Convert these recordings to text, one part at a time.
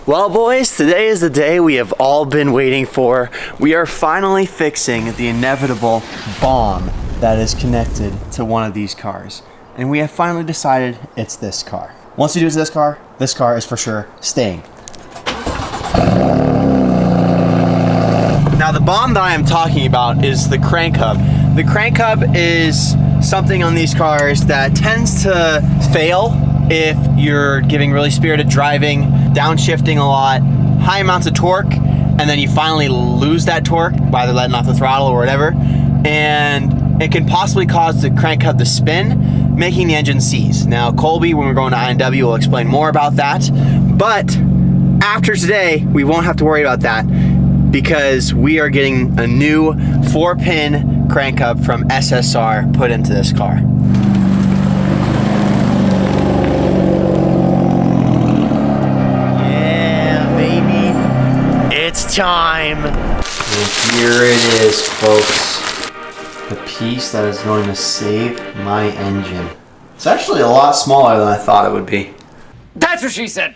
Well, boys, today is the day we have all been waiting for. We are finally fixing the inevitable bomb that is connected to one of these cars. And we have finally decided it's this car. Once we do this car is for sure staying. Now, the bomb that I am talking about is the crank hub. The crank hub is something on these cars that tends to fail if you're giving really spirited driving, downshifting a lot, high amounts of torque, and then you finally lose that torque by either letting off the throttle or whatever, and it can possibly cause the crank hub to spin, making the engine seize. Now, Colby, when we're going to INW, will explain more about that, but after today, we won't have to worry about that because we are getting a new 4-pin crank hub from SSR put into this car. It's time. And here it is, folks. The piece that is going to save my engine. It's actually a lot smaller than I thought it would be. That's what she said.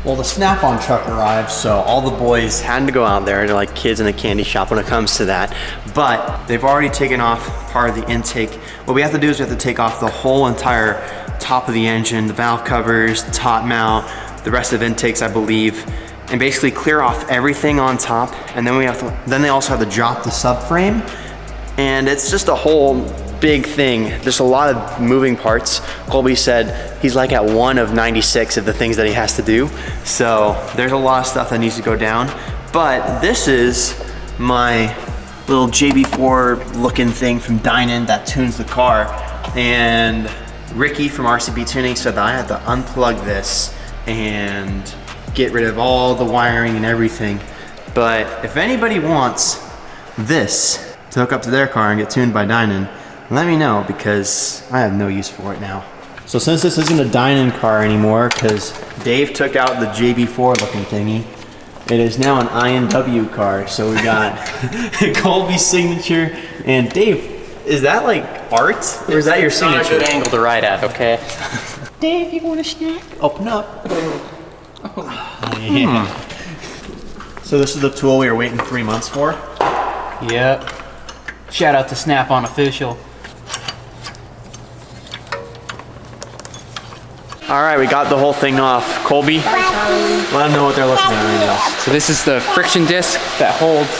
Well, the Snap-on truck arrived, so all the boys had to go out there. They're like kids in a candy shop when it comes to that. But they've already taken off part of the intake. What we have to do is we have to take off the whole entire top of the engine, the valve covers, the top mount, the rest of intakes, I believe, and basically clear off everything on top. And then they also have to drop the subframe. And it's just a whole big thing. There's a lot of moving parts. Colby said he's like at 1 of 96 of the things that he has to do. So there's a lot of stuff that needs to go down. But this is my little JB4 looking thing from Dynan that tunes the car. And Ricky from RCB Tuning said that I had to unplug this and get rid of all the wiring and everything. But if anybody wants this to hook up to their car and get tuned by Dynan, let me know because I have no use for it now. So since this isn't a Dynan car anymore because Dave took out the JB4 looking thingy, it is now an INW car. So we got Colby's signature and Dave, is that like art or is that your signature? Not a good angle to ride at, okay? Dave, you want a snack? Open up. Yeah. So this is the tool we were waiting 3 months for? Yep. Shout out to Snap-on Official. All right, we got the whole thing off. Colby, let them know what they're looking at right now. So this is the friction disc that holds.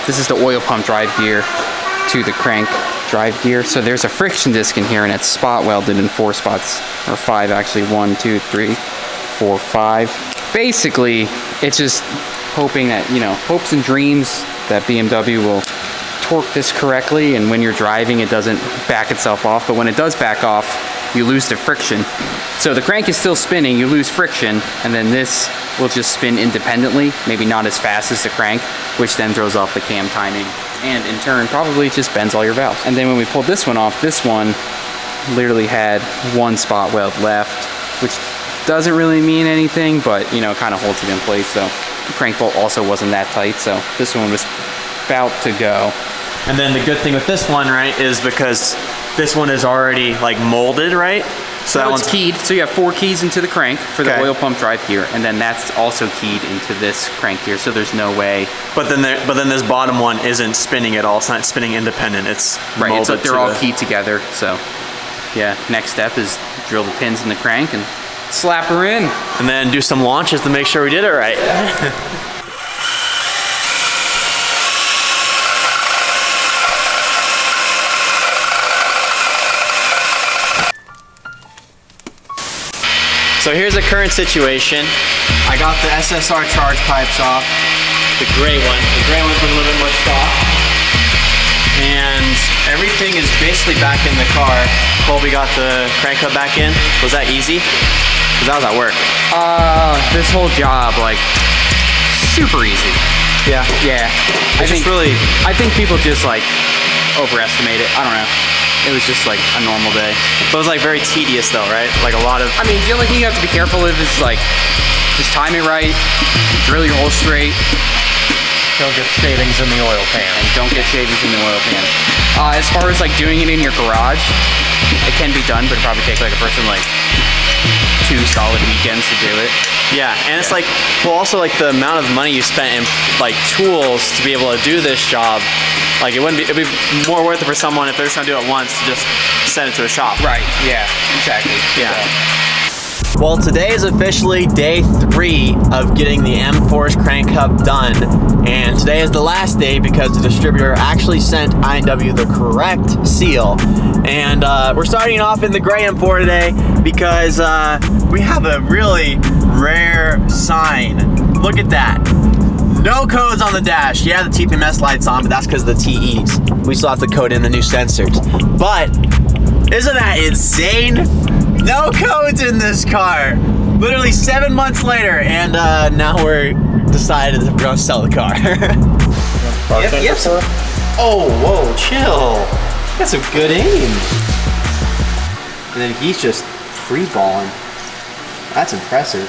This is the oil pump drive gear to the crank drive gear. So there's a friction disc in here and it's spot welded in 4 spots, or 5 actually, 1, 2, 3, 4, 5. Basically, it's just hoping that, hopes and dreams that BMW will torque this correctly and when you're driving it doesn't back itself off, but when it does back off, you lose the friction. So the crank is still spinning, you lose friction, and then this will just spin independently, maybe not as fast as the crank, which then throws off the cam timing, and in turn probably just bends all your valves. And then when we pulled this one off, this one literally had 1 spot weld left, which doesn't really mean anything, but it kind of holds it in place. So the crank bolt also wasn't that tight, so this one was about to go. And then the good thing with this one, right, is because this one is already like molded, right? So that one's keyed. So you have 4 keys into the crank for the oil pump drive gear, and then that's also keyed into this crank here. So there's no way. But then this bottom one isn't spinning at all. It's not spinning independent. It's right. Molded it's like they're all keyed together. So yeah, next step is drill the pins in the crank and slap her in, and then do some launches to make sure we did it right. So here's the current situation. I got the SSR charge pipes off, the gray one. The gray one's with a little bit more stock. And everything is basically back in the car. Colby got the crank hub back in. Was that easy? Because that was at work. This whole job, like, super easy. Yeah. Yeah. I think people just like overestimate it. I don't know. It was just like a normal day. But it was like very tedious though, right? Like a lot of. I mean, the only thing you have to be careful of is like, just time it right, drill your hole straight. Don't get shavings in the oil pan. And don't get shavings in the oil pan. As far as like doing it in your garage, it can be done, but it probably take like a person like 2 solid weekends to do it. Yeah, and it's like, well, also like the amount of money you spent in like tools to be able to do this job, like it'd be more worth it for someone if they're just gonna do it once to just send it to a shop. Right, yeah, exactly. Yeah. Well, today is officially day 3 of getting the M4's crank hub done, and today is the last day because the distributor actually sent INW the correct seal. And we're starting off in the gray M4 today because we have a really rare sign. Look at that. No codes on the dash. Yeah, the TPMS light's on, but that's because of the TEs. We still have to code in the new sensors. But isn't that insane? No codes in this car. Literally 7 months later, and now we're decided that we're gonna sell the car. Yep. Oh, whoa, chill. Got some good aim. And then he's just free balling. That's impressive.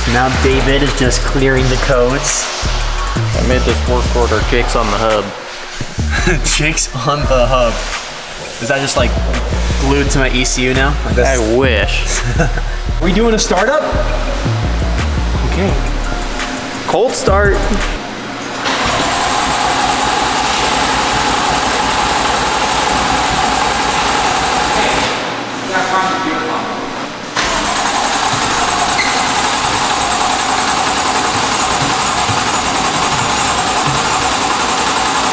So now David is just clearing the codes. I made this work order. Jake's on the hub. Jake's on the hub. Is that just like glued to my ECU now? Like I wish. Are we doing a startup? Okay. Cold start.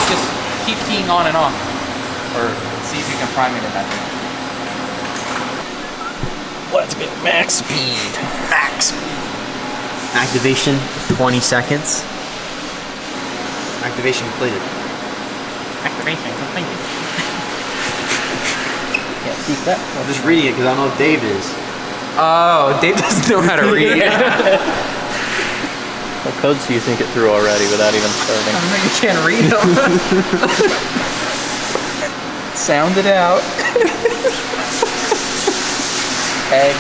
Just keep keying on and off, or see if you can prime it in that thing. Let's get max speed. Max speed. Activation, 20 seconds. Activation completed. Activation completed. Can't see that. I'm just reading it because I don't know if Dave is. Oh, Dave doesn't know how to read. What codes do you think it threw already without even starting? I don't know, you can't read them. Sound it out. Egg,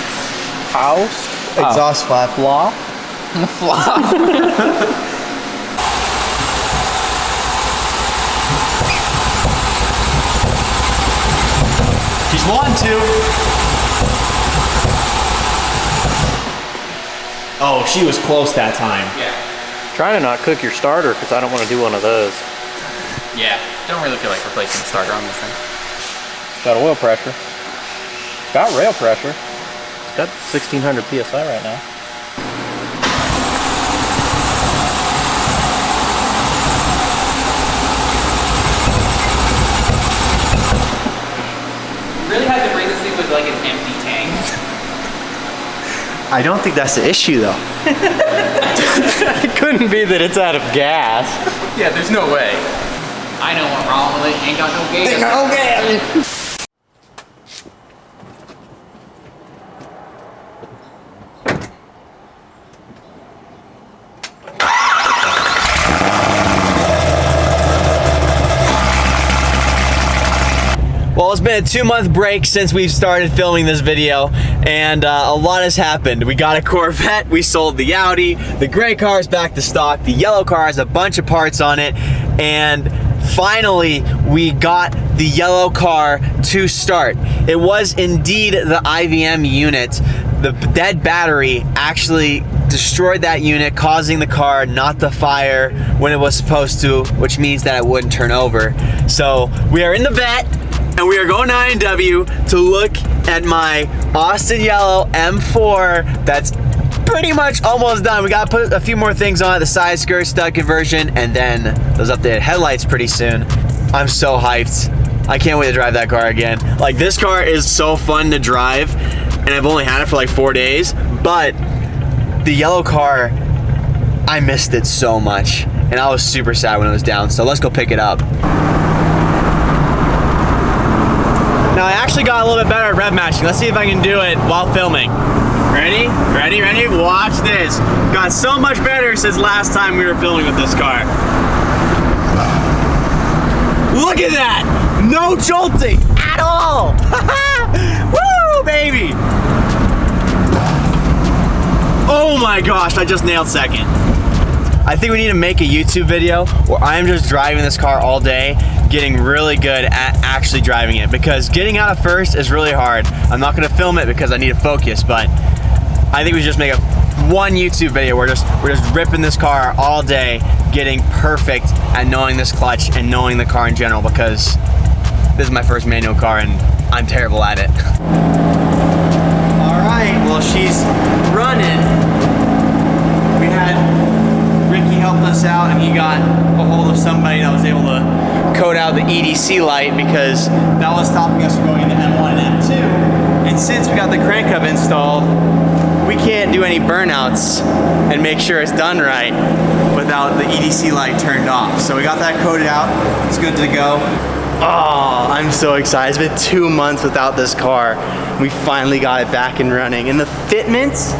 house, Exhaust flap. flop. Flop. She's 1, 2. Oh, she was close that time. Yeah. Trying to not cook your starter because I don't want to do one of those. Yeah. Don't really feel like replacing the starter on this thing. It's got oil pressure. It's got rail pressure. It's got 1600 PSI right now. You really had to bring this thing with like an empty tank. I don't think that's the issue though. It couldn't be that it's out of gas. Yeah, there's no way. I know what's wrong with it. Ain't got no gas. Okay. Well, it's been a 2-month break since we've started filming this video, and a lot has happened. We got a Corvette, we sold the Audi, the gray car is back to stock, the yellow car has a bunch of parts on it, and finally we got the yellow car to start. It was indeed the IVM unit. The dead battery actually destroyed that unit, causing the car not to fire when it was supposed to, which means that it wouldn't turn over. So we are in the vet, and we are going to INW to look at my Austin Yellow M4 that's pretty much almost done. We gotta put a few more things on it, the side skirt, stud conversion, and then those updated headlights pretty soon. I'm so hyped. I can't wait to drive that car again. Like, this car is so fun to drive, and I've only had it for like 4 days, but the yellow car, I missed it so much, and I was super sad when it was down, so let's go pick it up. Now, I actually got a little bit better at rev matching. Let's see if I can do it while filming. Ready? Ready? Ready? Watch this. Got so much better since last time we were filming with this car. Look at that! No jolting at all! Woo, baby! Oh my gosh, I just nailed second. I think we need to make a YouTube video where I'm just driving this car all day, getting really good at actually driving it, because getting out of first is really hard. I'm not gonna film it because I need to focus, but I think we should just make one YouTube video where we're just ripping this car all day, getting perfect at knowing this clutch and knowing the car in general, because this is my first manual car and I'm terrible at it. All right, well, she's running. We had Ricky helped us out and he got a hold of somebody that was able to code out the EDC light, because that was stopping us from going into M1 and M2. And since we got the crank hub installed, we can't do any burnouts and make sure it's done right without the EDC light turned off. So we got that coded out. It's good to go. Oh, I'm so excited. It's been 2 months without this car. We finally got it back and running. And the fitments,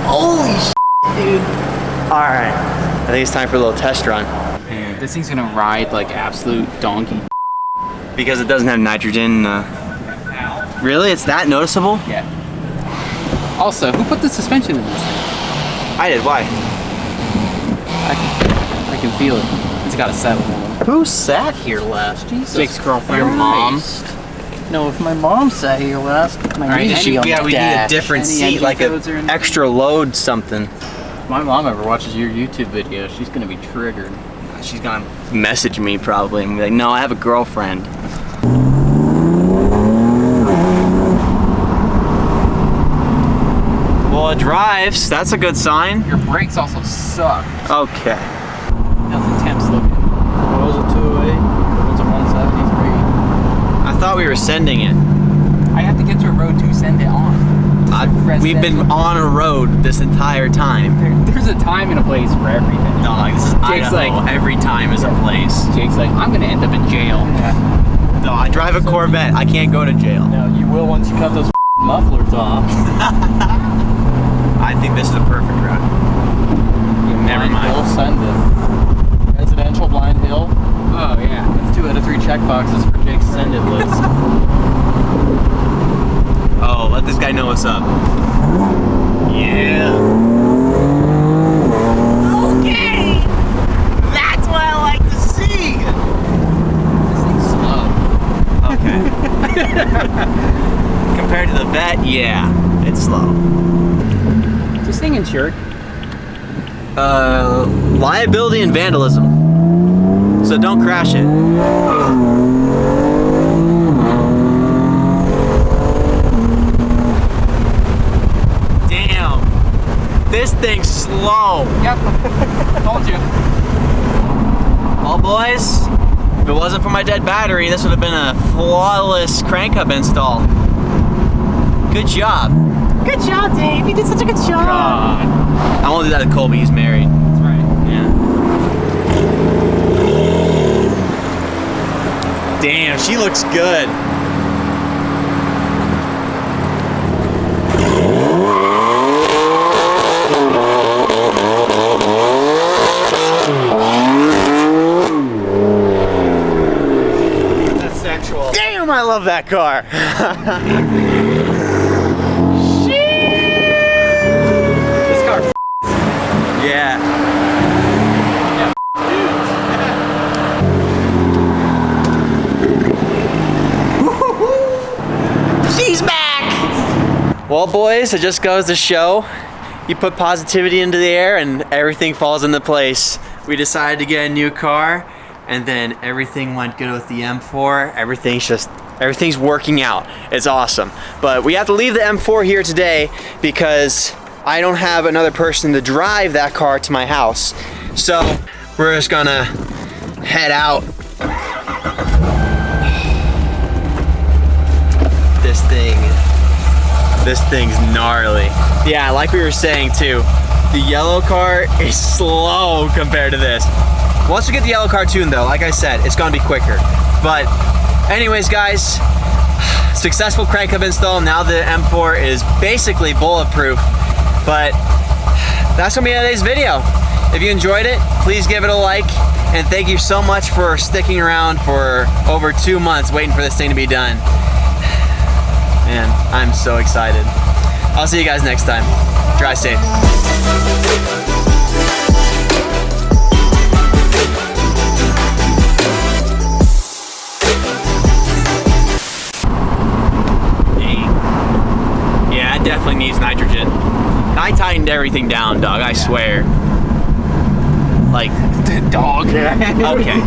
holy shit, dude. All right, I think it's time for a little test run. Man, this thing's gonna ride like absolute donkey. Because it doesn't have nitrogen. Really? It's that noticeable? Yeah. Also, who put the suspension in this thing? I did. Why? I can feel it. It's got to settle. Who sat here last? Jesus. Jake's girlfriend. Your mom? No, if my mom sat here last, my knee would be on the we need a dash. different Any seat, engine like codes or an anything? extra load something. If my mom ever watches your YouTube video, she's gonna be triggered. She's gonna message me probably and be like, no, I have a girlfriend. Well, it drives. That's a good sign. Your brakes also suck. Okay. How's the temps looking? What was it, 208? It was a 173. I thought we were sending it. I have to get to a road to send it on. We've been on a road this entire time. There's a time and a place for everything. Dog, this is Jake's Idaho. like- Every time is a place. Jake's like, I'm gonna end up in jail. No, I drive a Corvette. I can't go to jail. Now, you will once you cut those mufflers off. I think this is a perfect road. Never Blind mind. Hill, send it. Residential Blind Hill. Oh yeah. That's 2 out of 3 check boxes for Jake's send it list. Oh, let this guy know what's up. Yeah. Okay. That's what I like to see. This thing's slow. Okay. Compared to the vet, yeah, it's slow. Is this thing insured? Liability and vandalism. So don't crash it. Damn. This thing's slow. Yep. Told you. Well, boys, if it wasn't for my dead battery, this would have been a flawless crank hub install. Good job. Good job, Dave. You did such a good job. God. I won't do that to Colby. He's married. That's right. Yeah. Damn, she looks good. That's sexual. Damn, I love that car. This car Yeah. She's back! Well, boys, it just goes to show you put positivity into the air and everything falls into place. We decided to get a new car and then everything went good with the M4. Everything's working out. It's awesome. But we have to leave the M4 here today because I don't have another person to drive that car to my house. So we're just gonna head out. This thing's gnarly. Yeah, like we were saying too, the yellow car is slow compared to this. Once we get the yellow car tuned though, like I said, it's gonna be quicker. But anyways, guys, successful crank hub install. Now the M4 is basically bulletproof. But that's gonna be today's video. If you enjoyed it, please give it a like And thank you so much for sticking around for over 2 months waiting for this thing to be done. Man, I'm so excited. I'll see you guys next time. Drive safe. Yeah, it definitely needs nitrogen. I tightened everything down, dog, I swear. Like, dog. Okay.